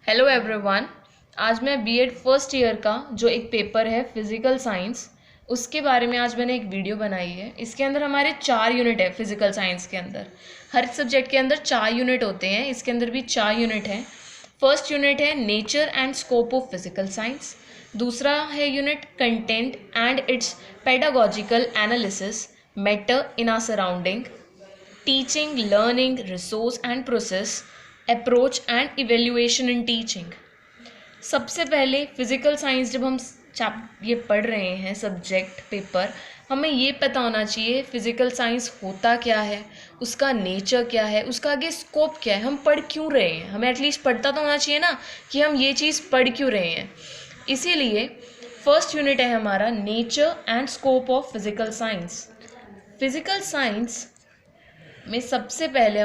Hello everyone. आज मैं BEd first year का जो एक पेपर है फिज़िकल साइंस, उसके बारे में आज मैंने एक वीडियो बनाई है। इसके अंदर हमारे 4 यूनिट है। फिज़िकल साइंस के अंदर हर सब्जेक्ट के अंदर 4 यूनिट होते हैं, इसके अंदर भी 4 यूनिट हैं। फर्स्ट यूनिट है nature and scope of physical science. दूसरा है unit content and its pedagogical analysis, matter in our surrounding, teaching, learning, resource and process, approach and evaluation in teaching. सबसे पहले फिज़िकल साइंस जब हम ये पढ़ रहे हैं सब्जेक्ट पेपर, हमें ये पता होना चाहिए फिज़िकल साइंस होता क्या है, उसका नेचर क्या है, उसका आगे स्कोप क्या है, हम पढ़ क्यों रहे हैं। हमें एटलीस्ट पढ़ता तो होना चाहिए ना कि हम ये चीज़ पढ़ क्यों रहे हैं। इसीलिए फर्स्ट यूनिट है हमारा nature and scope of physical science. Physical science में सबसे पहले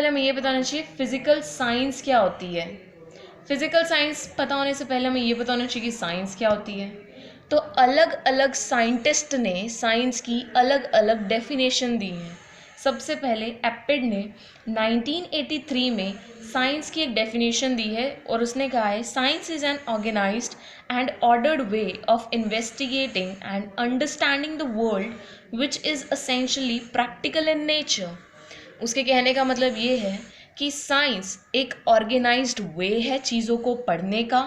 हमें ये बताना चाहिए फिज़िकल साइंस क्या होती है। फिज़िकल साइंस पता होने से पहले हमें ये बताना चाहिए कि साइंस क्या होती है। तो अलग अलग साइंटिस्ट ने साइंस की अलग अलग डेफिनेशन दी है। सबसे पहले एपिड ने 1983 में साइंस की एक डेफिनेशन दी है और उसने कहा है science is an organised and ordered way of investigating and understanding the world which is essentially practical in nature. उसके कहने का मतलब ये है कि साइंस एक ऑर्गेनाइज्ड वे है चीज़ों को पढ़ने का,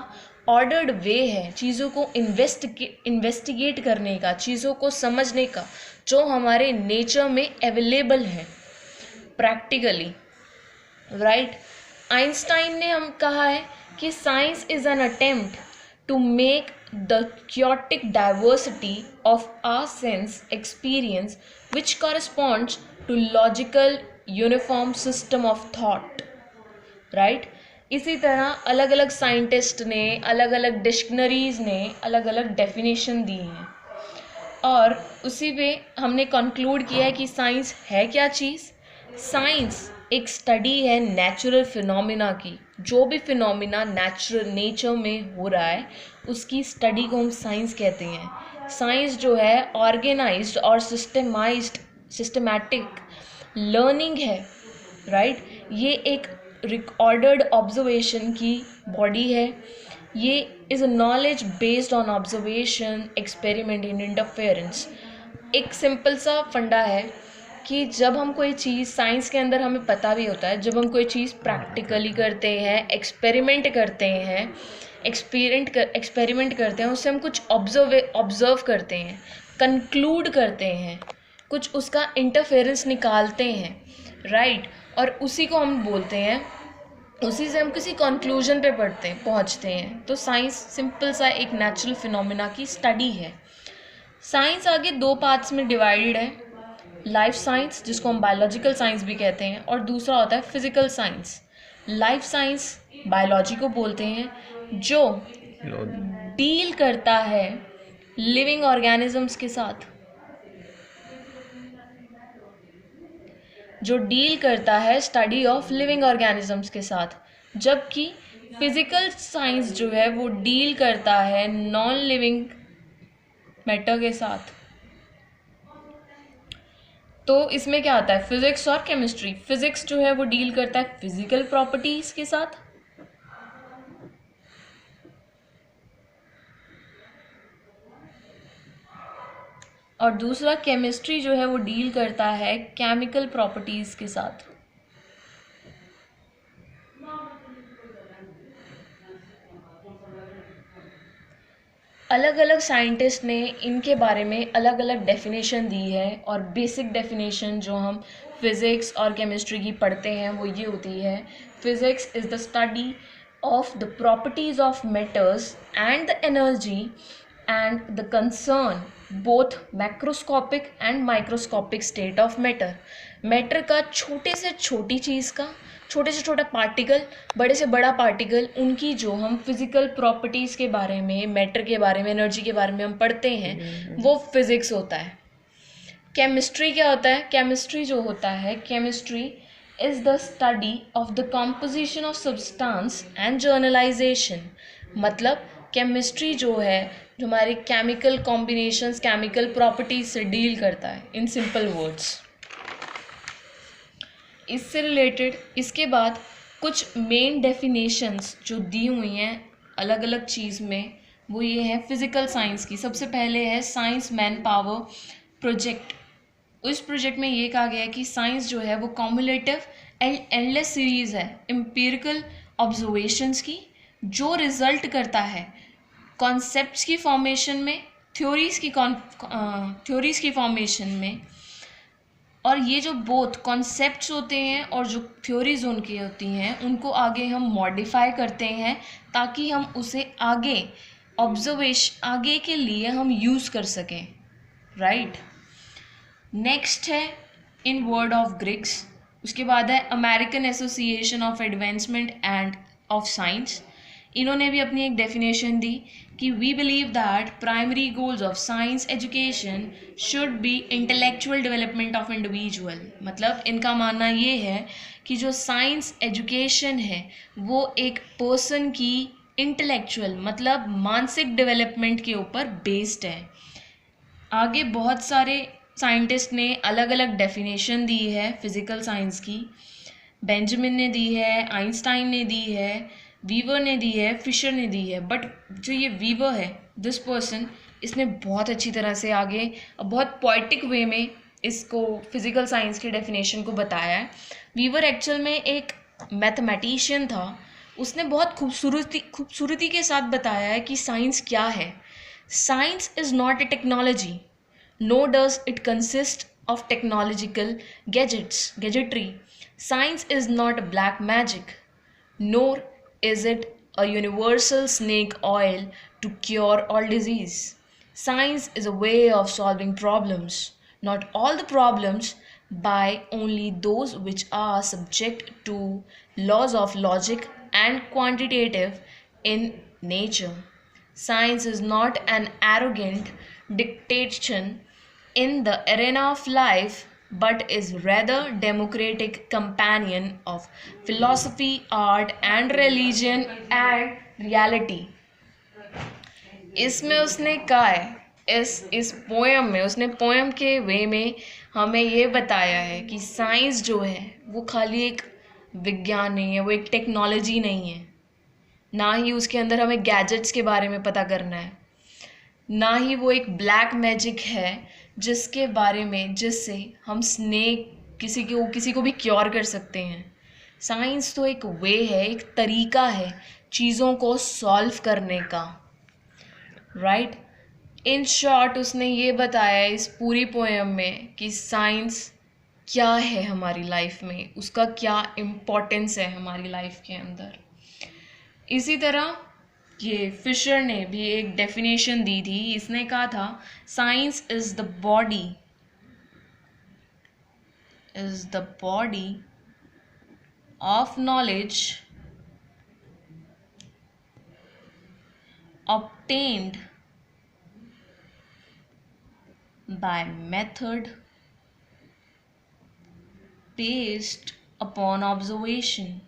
ऑर्डर्ड वे है चीज़ों को इन्वेस्टिगेट करने का, चीज़ों को समझने का, जो हमारे नेचर में अवेलेबल है प्रैक्टिकली, राइट। आइंस्टाइन ने हम कहा है कि science is an attempt to make the chaotic diversity of our sense experience which corresponds to logical uniform system of thought, right. इसी तरह अलग अलग साइंटिस्ट ने, अलग अलग डिक्शनरीज ने अलग अलग डेफिनेशन दी हैं और उसी पे हमने कंक्लूड किया है कि साइंस है क्या चीज़। साइंस एक स्टडी है नेचुरल फिनोमिना की। जो भी फिनोमिना नेचर में हो रहा है उसकी स्टडी को हम साइंस कहते हैं। साइंस जो है ऑर्गेनाइज्ड और सिस्टमैटिक लर्निंग है, राइट। ये एक रिकॉर्डेड ऑब्जर्वेशन की बॉडी है। ये is a knowledge based on observation, experiment and interference. एक सिंपल सा फंडा है कि जब हम कोई चीज़ साइंस के अंदर हमें पता भी होता है, जब हम कोई चीज़ प्रैक्टिकली करते हैं, एक्सपेरिमेंट करते हैं, एक्सपेरिमेंट करते हैं, उससे हम कुछ ऑब्जर्व करते हैं, कंक्लूड करते हैं, कुछ उसका इंटरफेरेंस निकालते हैं, राइट। और उसी को हम बोलते हैं, उसी से हम किसी कंक्लूजन पे पहुंचते हैं। तो साइंस सिंपल सा एक नेचुरल फिनोमिना की स्टडी है। साइंस आगे 2 पार्ट्स में डिवाइडेड है, लाइफ साइंस जिसको हम बायोलॉजिकल साइंस भी कहते हैं और दूसरा होता है physical science. Life science biology को बोलते हैं जो डील करता है लिविंग ऑर्गेनिजम्स के साथ, जो डील करता है स्टडी ऑफ लिविंग ऑर्गेनिजम्स के साथ, जबकि फिज़िकल साइंस जो है वो डील करता है नॉन लिविंग मैटर के साथ। तो इसमें क्या आता है, फिज़िक्स और केमिस्ट्री। फिज़िक्स जो है वो डील करता है फिज़िकल प्रॉपर्टीज़ के साथ, और दूसरा केमिस्ट्री जो है वो डील करता है केमिकल प्रॉपर्टीज़ के साथ। अलग अलग साइंटिस्ट ने इनके बारे में अलग अलग डेफिनेशन दी है और बेसिक डेफिनेशन जो हम फिज़िक्स और केमिस्ट्री की पढ़ते हैं वो ये होती है, physics is the study of the properties of matters and the energy and the concern both macroscopic and microscopic state of matter. Matter का छोटे से छोटी चीज़ का, छोटे से छोटा पार्टिकल, बड़े से बड़ा पार्टिकल, उनकी जो हम फिज़िकल प्रॉपर्टीज़ के बारे में, मैटर के बारे में, एनर्जी के बारे में हम पढ़ते हैं वो फिज़िक्स होता है। केमिस्ट्री क्या होता है, केमिस्ट्री जो होता है, chemistry is the study of the composition of substance and journalisation. मतलब केमिस्ट्री जो है जो हमारे केमिकल कॉम्बिनेशंस, केमिकल प्रॉपर्टीज से डील करता है, इन सिंपल वर्ड्स। इससे रिलेटेड इसके बाद कुछ मेन डेफिनेशंस जो दी हुई हैं अलग अलग चीज़ में, वो ये है फिज़िकल साइंस की। सबसे पहले है साइंस मैन पावर प्रोजेक्ट। उस प्रोजेक्ट में ये कहा गया है कि साइंस जो है वो कॉम्युलेटिव एंड एंडलेस सीरीज़ है एम्पिरिकल ऑब्जर्वेशंस की, जो रिजल्ट करता है कॉन्सेप्ट्स की फॉर्मेशन में, थ्योरीज़ की फॉर्मेशन में। और ये जो बोथ कॉन्सेप्ट्स होते हैं और जो थ्योरीज उनकी होती हैं, उनको आगे हम मॉडिफाई करते हैं ताकि हम उसे आगे के लिए हम यूज़ कर सकें, राइट। नेक्स्ट है इन वर्ड ऑफ ग्रिक्स। उसके बाद है American Association of Advancement and of science. इन्होंने भी अपनी एक डेफिनेशन दी कि we believe that primary goals of science education should be intellectual development of individual. मतलब इनका मानना ये है कि जो साइंस एजुकेशन है वो एक पर्सन की इंटेलेक्चुअल मतलब मानसिक डेवलपमेंट के ऊपर बेस्ड है। आगे बहुत सारे साइंटिस्ट ने अलग अलग डेफिनेशन दी है फिज़िकल साइंस की। बेंजामिन ने दी है, आइंस्टाइन ने दी है, वीवर ने दी है, फिशर ने दी है। बट जो ये वीवर है, दिस पर्सन, इसने बहुत अच्छी तरह से आगे बहुत पोइटिक वे में इसको फिज़िकल साइंस की डेफिनेशन को बताया है। वीवर एक्चुअल में एक मैथमेटिशियन था। उसने बहुत खूबसूरती के साथ बताया है कि साइंस क्या है। Science is not a technology, nor does it consist of technological gadgetry. Science is not black magic, nor is it a universal snake oil to cure all disease. Science is a way of solving problems, not all the problems, by only those which are subject to laws of logic and quantitative in nature. Science is not an arrogant dictation in the arena of life, but is rather democratic companion of philosophy, art and religion and reality. इसमें उसने कहा है इस poem में, उसने poem के वे में हमें ये बताया है कि साइंस जो है वो खाली एक विज्ञान नहीं है, वो एक टेक्नोलॉजी नहीं है, ना ही उसके अंदर हमें गैजेट्स के बारे में पता करना है, ना ही वो एक ब्लैक मैजिक है जिसके बारे में जिससे हम किसी को भी क्योर कर सकते हैं। साइंस तो एक वे है, एक तरीका है चीज़ों को सॉल्व करने का, राइट। इन शॉर्ट उसने ये बताया इस पूरी पोएम में कि साइंस क्या है हमारी लाइफ में, उसका क्या इम्पोर्टेंस है हमारी लाइफ के अंदर। इसी तरह ये फिशर ने भी एक डेफिनेशन दी थी। इसने कहा था science is the body of knowledge obtained by method based upon observation।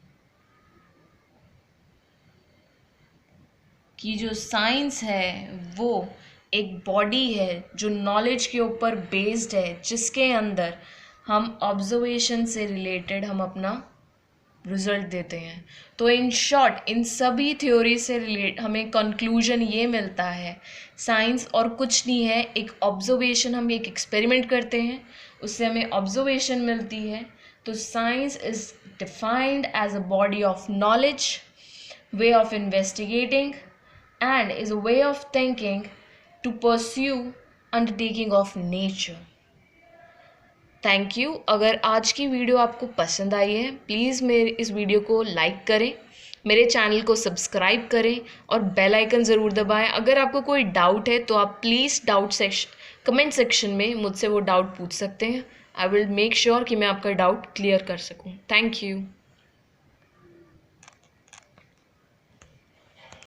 कि जो साइंस है वो एक बॉडी है जो नॉलेज के ऊपर बेस्ड है, जिसके अंदर हम ऑब्जर्वेशन से रिलेटेड हम अपना रिजल्ट देते हैं। तो इन शॉर्ट इन सभी थ्योरी से रिलेट हमें कंक्लूजन ये मिलता है, साइंस और कुछ नहीं है, एक ऑब्जर्वेशन, हम एक एक्सपेरिमेंट करते हैं उससे हमें ऑब्जर्वेशन मिलती है। तो science is defined as a body of knowledge, way of investigating and is a way of thinking to pursue undertaking of nature। Thank you. अगर आज की वीडियो आपको पसंद आई है प्लीज़ मेरे इस वीडियो को लाइक करें, मेरे चैनल को सब्सक्राइब करें और बेल आइकन ज़रूर दबाएं। अगर आपको कोई डाउट है तो आप प्लीज़ कमेंट सेक्शन में मुझसे वो डाउट पूछ सकते हैं। आई विल मेक श्योर कि मैं आपका डाउट क्लियर कर सकूं। Thank you.